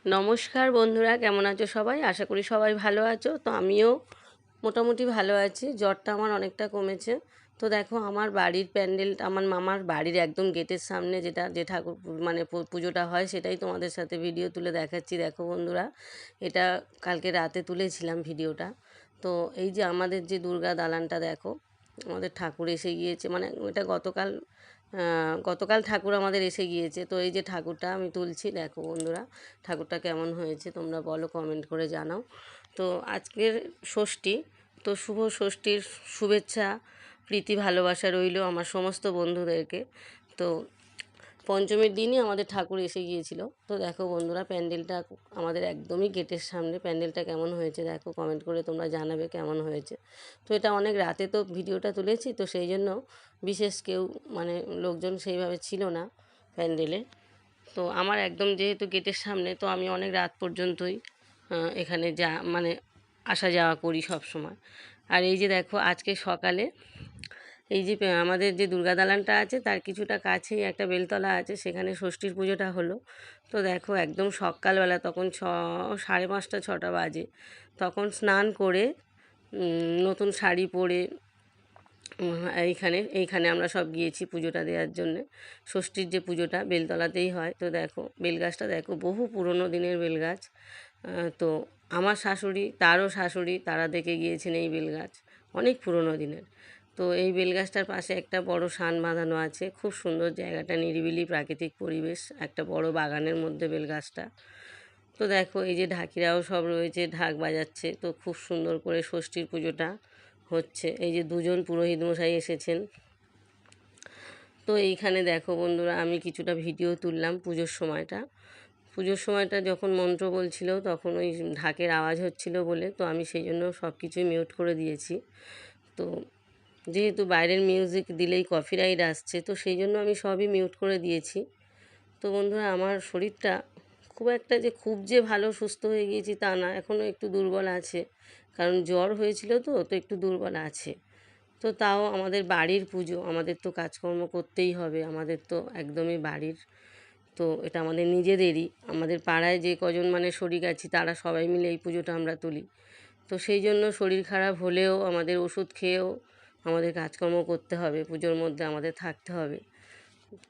নমস্কার বন্ধুরা, কেমন আছো সবাই? আশা করি সবাই ভালো আছো। তো আমিও মোটামুটি ভালো আছি। জ্বরটা আমার অনেকটা কমেছে। তো দেখো, আমার বাড়ির প্যান্ডেলটা আমার মামার বাড়ির একদম গেটের সামনে যে ঠাকুর মানে পুজোটা হয়, সেটাই তোমাদের সাথে ভিডিও তুলে দেখাচ্ছি। দেখো বন্ধুরা, এটা কালকে রাতে তুলেছিলাম ভিডিওটা। তো এই যে আমাদের যে দুর্গা দালানটা দেখো, আমাদের ঠাকুর এসে গিয়েছে, মানে এটা গতকাল ঠাকুর আমাদের এসে গিয়েছে। তো এই যে ঠাকুরটা আমি তুলছি, দেখো বন্ধুরা ঠাকুরটা কেমন হয়েছে তোমরা বলো, কমেন্ট করে জানাও। তো আজকের ষষ্ঠী, তো শুভ ষষ্ঠীর শুভেচ্ছা, প্রীতি, ভালোবাসা রইল আমার সমস্ত বন্ধুদেরকে। তো পঞ্চমীর দিনই আমাদের ঠাকুর এসে গিয়েছিল। তো দেখো বন্ধুরা, প্যান্ডেলটা আমাদের একদমই গেটের সামনে। প্যান্ডেলটা কেমন হয়েছে দেখো, কমেন্ট করে তোমরা জানাবে কেমন হয়েছে। তো এটা অনেক রাতে তো ভিডিওটা তুলেছি, তো সেই জন্য বিশেষ কেউ মানে লোকজন সেইভাবে ছিল না প্যান্ডেলে। তো আমার একদম যেহেতু গেটের সামনে, তো আমি অনেক রাত পর্যন্তই এখানে মানে আসা যাওয়া করি সব সময়। আর এই যে দেখো, আজকে সকালে এই যে আমাদের যে দুর্গা দালানটা আছে তার কিছুটা কাছেই একটা বেলতলা আছে, সেখানে ষষ্ঠীর পুজোটা হলো। তো দেখো একদম সকালবেলা, তখন 5:30 6টা বাজে, তখন স্নান করে নতুন শাড়ি পরে এইখানে আমরা সব গিয়েছি পুজোটা দেওয়ার জন্যে। ষষ্ঠীর যে পুজোটা বেলতলাতেই হয়। তো দেখো বেলগাছটা দেখো, বহু পুরনো দিনের বেলগাছ। তো আমার শাশুড়ি, তারও শাশুড়ি, তারা দেখে গিয়েছেন এই বেলগাছ, অনেক পুরনো দিনের। তো এই বেলগাছটার পাশে একটা বড় শান বাঁধানো আছে, খুব সুন্দর জায়গাটা, নিরিবিলি প্রাকৃতিক পরিবেশ, একটা বড় বাগানের মধ্যে বেলগাছটা। তো দেখো এই যে ঢাকিরাও সব রয়েছে, ঢাক বাজাচ্ছে। তো খুব সুন্দর করে ষষ্ঠীর পুজোটা হচ্ছে। এই যে দুজন পুরোহিত মশাই এসেছেন। তো এইখানে দেখো বন্ধুরা, আমি কিছুটা ভিডিও তুললাম পুজোর সময়টা যখন মন্ত্র বলছিল, তখন ওই ঢাকের আওয়াজ হচ্ছিল বলে, তো আমি সেই জন্য সব কিছুই মিউট করে দিয়েছি। তো যেহেতু বাইরের মিউজিক দিলেই কপিরাইট আসছে, তো সেই জন্য আমি সবই মিউট করে দিয়েছি। তো বন্ধুরা, আমার শরীরটা খুব যে ভালো সুস্থ হয়ে গিয়েছি তা না, এখনও একটু দুর্বল আছে, কারণ জ্বর হয়েছিল, তো একটু দুর্বল আছে। তো তাও আমাদের বাড়ির পুজো, আমাদের তো কাজকর্ম করতেই হবে, আমাদের তো একদমই বাড়ির। তো এটা আমাদের নিজেদেরই, আমাদের পাড়ায় যে কজন মানে শরিক আছি তারা সবাই মিলে এই পুজোটা আমরা তুলি। তো সেই জন্য শরীর খারাপ হলেও আমাদের ওষুধ খেয়েও আমাদের কাজকর্ম করতে হবে, পুজোর মধ্যে আমাদের থাকতে হবে।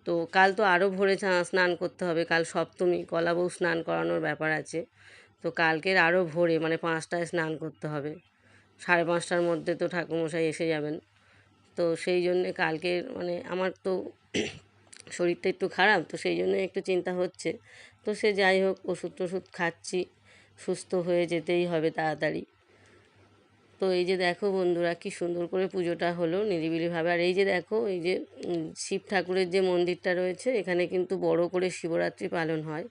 তো কাল তো আরও ভোরে স্নান করতে হবে, কাল সপ্তমী, কলা বউ স্নান করানোর ব্যাপার আছে। তো কালকের আরও ভোরে মানে 5টায় স্নান করতে হবে, 5:30টার মধ্যে তো ঠাকুরমশাই এসে যাবেন। তো সেই জন্যে কালকের মানে আমার তো শরীরটা একটু খারাপ, তো সেই জন্য একটু চিন্তা হচ্ছে। তো সে যাই হোক, ওষুধ টষুধ খাচ্ছি, সুস্থ হয়ে যেতেই হবে তাড়াতাড়ি। তো এই যে দেখো বন্ধুরা, কি সুন্দর করে পুজোটা হলো নিরিবিলিভাবে। আর এই যে দেখো, এই যে শিব ঠাকুরের যে মন্দিরটা রয়েছে, এখানে কিন্তু বড় করে শিবরাত্রি পালন হয়।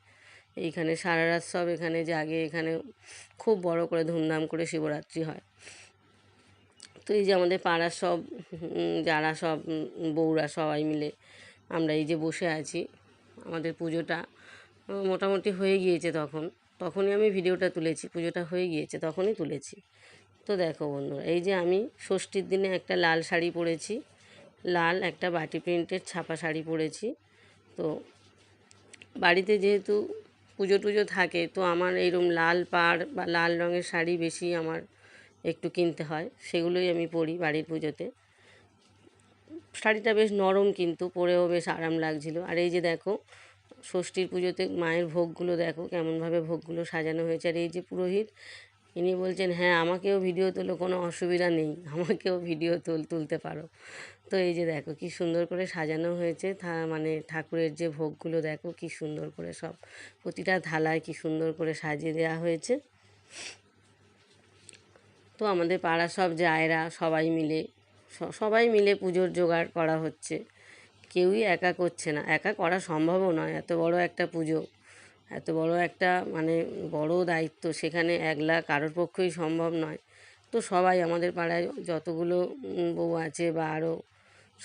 এইখানে সারা রাত সব এখানে জাগে, এখানে খুব বড় করে ধুমধাম করে শিবরাত্রি হয়। তো এই যে আমাদের পাড়ার সব যারা সব বউরা সবাই মিলে আমরা এই যে বসে আছি, আমাদের পুজোটা মোটামুটি হয়ে গিয়েছে। তখনই আমি ভিডিওটা তুলেছি, পুজোটা হয়ে গিয়েছে তখনই তুলেছি। তো দেখো বন্ধুরা, এই যে আমি ষষ্ঠীর দিনে একটা লাল শাড়ি পরেছি, লাল একটা বাটি প্রিন্টের ছাপা শাড়ি পরেছি। তো বাড়িতে যেহেতু পুজো টুজো থাকে, তো আমার এইরকম লাল পাড় বা লাল রঙের শাড়ি বেশি আমার একটু কিনতে হয়, সেগুলোই আমি পরি বাড়ির পুজোতে। শাড়িটা বেশ নরম, কিন্তু পরেও বেশ আরাম লাগছিল। আর এই যে দেখো, ষষ্ঠীর পুজোতে মায়ের ভোগগুলো দেখো কেমনভাবে ভোগগুলো সাজানো হয়েছে। আর এই যে পুরোহিত, ইনি বলছেন হ্যাঁ আমাকেও ভিডিও তোলো, কোনো অসুবিধা নেই, আমাকেও ভিডিও তুলতে পারো। তো এই যে দেখো কি সুন্দর করে সাজানো হয়েছে, মানে ঠাকুরের যে ভোগগুলো দেখো কি সুন্দর করে সব, প্রতিটা থালায় কি সুন্দর করে সাজিয়ে দেওয়া হয়েছে। তো আমাদের পাড়ার সব জায়েরা সবাই মিলে পুজোর জোগাড় করা হচ্ছে, কেউই একা করছে না, একা করা সম্ভবও নয়। এত বড় একটা পুজো, এত বড় একটা মানে বড় দায়িত্ব, সেখানে একলা কারোর পক্ষেই সম্ভব নয়। তো সবাই আমাদের পাড়ায় যতগুলো বউ আছে বা আরও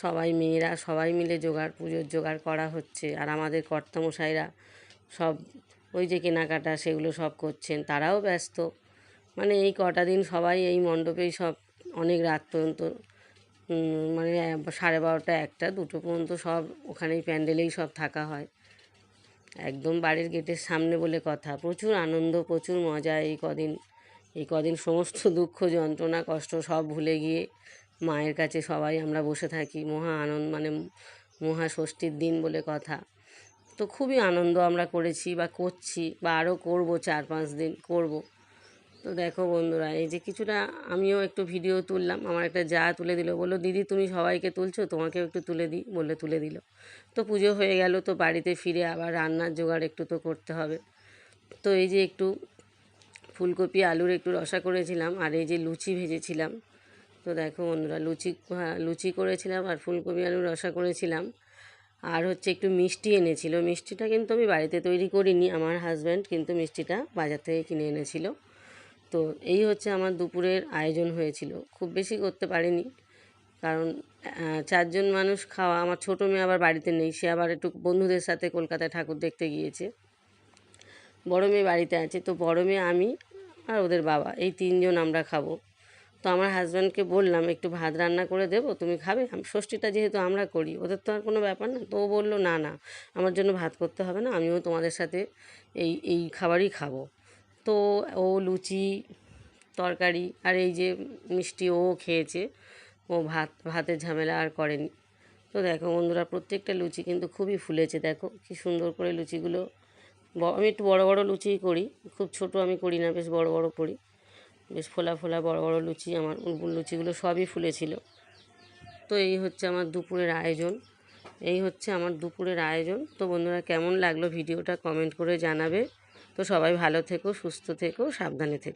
সবাই মেয়েরা সবাই মিলে পুজোর জোগাড় করা হচ্ছে। আর আমাদের কর্তামশাইরা সব ওই যে কেনাকাটা সেগুলো সব করছেন, তারাও ব্যস্ত। মানে এই কটা দিন সবাই এই মণ্ডপেই সব অনেক রাত পর্যন্ত, মানে 12:30 1টা 2টো পর্যন্ত সব ওখানেই প্যান্ডেলেই সব থাকা হয়। একদম বাড়ির গেটের সামনে বলে কথা। প্রচুর আনন্দ, প্রচুর মজা। এই কদিন সমস্ত দুঃখ যন্ত্রণা কষ্ট সব ভুলে গিয়ে মায়ের কাছে সবাই আমরা বসে থাকি। মহা আনন্দ, মানে মহা ষষ্ঠীর দিন বলে কথা। তো খুবই আনন্দ আমরা করেছি বা করছি, বা আরও করবো, 4-5 দিন করব। তো দেখো বন্ধুরা, এই যে কিছুটা আমিও একটু ভিডিও তুললাম, আমার একটা যা তুলে দিল, বললো দিদি তুমি সবাইকে তুলছো, তোমাকেও একটু তুলে দিই, বলে তুলে দিল। তো পুজো হয়ে গেল, তো বাড়িতে ফিরে আবার রান্নার জোগাড় একটু তো করতে হবে। তো এই যে একটু ফুলকপি আলুর একটু রসা করেছিলাম, আর এই যে লুচি ভেজেছিলাম। তো দেখো বন্ধুরা, লুচি করেছিলাম আর ফুলকপি আলুর রসা করেছিলাম। আর হচ্ছে একটু মিষ্টি এনেছিল, মিষ্টিটা কিন্তু আমি বাড়িতে তৈরি করিনি, আমার হাজব্যান্ড কিন্তু মিষ্টিটা বাজার থেকে কিনে এনেছিল। তো এই হচ্ছে আমার দুপুরের আয়োজন হয়েছিল। খুব বেশি করতে পারিনি, কারণ 4 জন মানুষ খাওয়া। আমার ছোটো মেয়ে আবার বাড়িতে নেই, সে আবার একটু বন্ধুদের সাথে কলকাতায় ঠাকুর দেখতে গিয়েছে। বড় মেয়ে বাড়িতে আছে, তো বড় মেয়ে, আমি আর ওদের বাবা, এই 3 জন আমরা খাবো। তো আমার হাজব্যান্ডকে বললাম একটু ভাত রান্না করে দেবো, তুমি খাবে? ষষ্ঠীটা যেহেতু আমরা করি, ওদের তো আর কোনো ব্যাপার না। তো ও বললো না না, আমার জন্য ভাত করতে হবে না, আমিও তোমাদের সাথে এই খাবারই খাবো। তো ও লুচি তরকারি আর এই যে মিষ্টি ও খেয়েছে, ও ভাতের ঝামেলা আর করেনি। তো দেখো বন্ধুরা, প্রত্যেকটা লুচি কিন্তু খুবই ফুলেছে, দেখো কি সুন্দর করে লুচিগুলো। আমি একটু বড় বড় লুচিই করি, খুব ছোট আমি করি না, বেশ বড় বড় করি। বেশ ফোলা ফোলা বড় বড় লুচি, আমার লুচিগুলো সবই ফুলেছিল। তো এই হচ্ছে আমার দুপুরের আয়োজন, তো বন্ধুরা, কেমন লাগলো ভিডিওটা কমেন্ট করে জানাবে। তো সবাই ভালো থেকো, সুস্থ থেকো, সাবধানে থেকো।